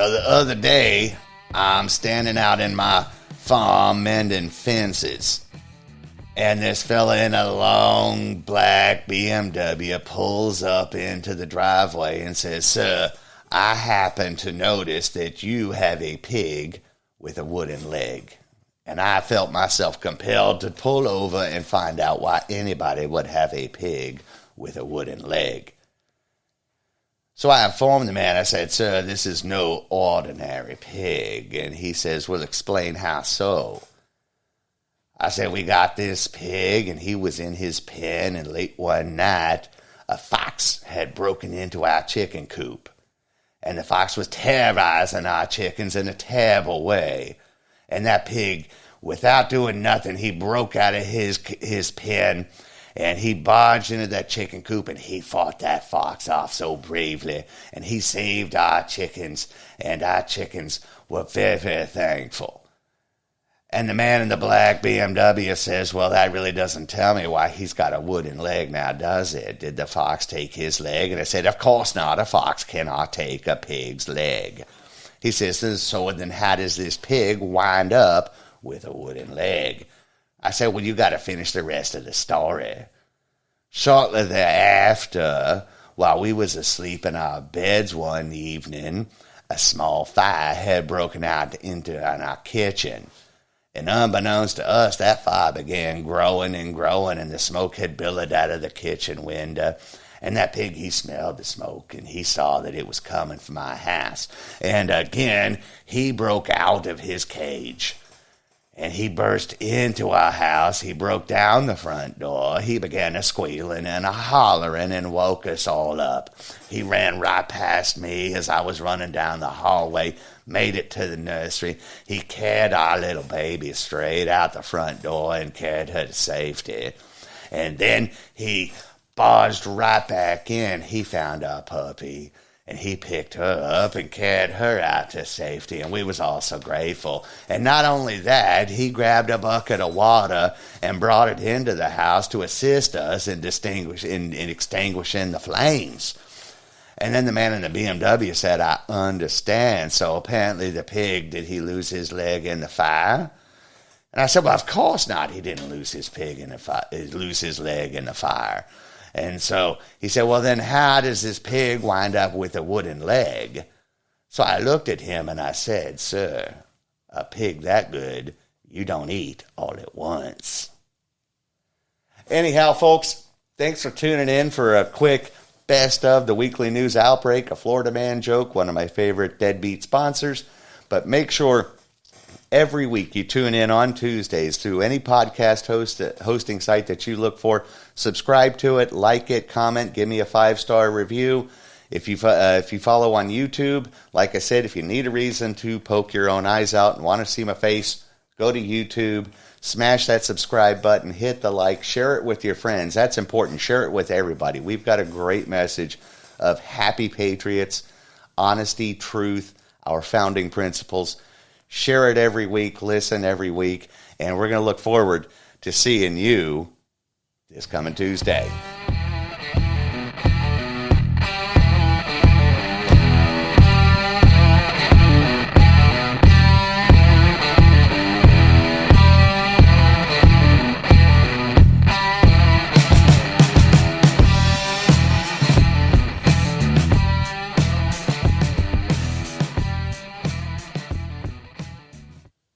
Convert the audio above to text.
So the other day, I'm standing out in my farm mending fences. And this fella in a long black BMW pulls up into the driveway and says, "Sir, I happen to notice that you have a pig with a wooden leg." And I felt myself compelled to pull over and find out why anybody would have a pig with a wooden leg. So I informed the man. I said, "Sir, this is no ordinary pig." And he says, "Well, explain how so." I said, "We got this pig, and he was in his pen, and late one night, a fox had broken into our chicken coop. And the fox was terrorizing our chickens in a terrible way. And that pig, without doing nothing, he broke out of his pen, and he barged into that chicken coop, and he fought that fox off so bravely, and he saved our chickens, and our chickens were very, very thankful." And the man in the black BMW says, "Well, that really doesn't tell me why he's got a wooden leg now, does it? Did the fox take his leg?" And I said, "Of course not. A fox cannot take a pig's leg." He says, "So then how does this pig wind up with a wooden leg?" I said, "Well, you got to finish the rest of the story." Shortly thereafter, while we was asleep in our beds one evening, a small fire had broken out in our kitchen. And unbeknownst to us, that fire began growing and growing, and the smoke had billowed out of the kitchen window. And that pig, he smelled the smoke, and he saw that it was coming from my house. And again, he broke out of his cage. And he burst into our house. He broke down the front door. He began a squealing and a hollering and woke us all up. He ran right past me as I was running down the hallway, made it to the nursery. He carried our little baby straight out the front door and carried her to safety. And then he barged right back in. He found our puppy, and he picked her up and carried her out to safety, and we was all so grateful. And not only that, he grabbed a bucket of water and brought it into the house to assist us in extinguishing the flames. And then the man in the BMW said, "I understand. So apparently the pig, did he lose his leg in the fire?" And I said, "Well, of course not. He didn't lose his leg in the fire." And so he said, "Well, then how does this pig wind up with a wooden leg?" So I looked at him and I said, "Sir, a pig that good, you don't eat all at once." Anyhow, folks, thanks for tuning in for a quick best of the weekly news outbreak, a Florida man joke, one of my favorite deadbeat sponsors. But make sure every week you tune in on Tuesdays through any podcast hosting site that you look for. Subscribe to it, like it, comment, give me a 5-star review. If you follow on YouTube, like I said, if you need a reason to poke your own eyes out and want to see my face, go to YouTube, smash that subscribe button, hit the like, share it with your friends. That's important. Share it with everybody. We've got a great message of happy patriots, honesty, truth, our founding principles. Share it every week, listen every week, and we're going to look forward to seeing you this coming Tuesday.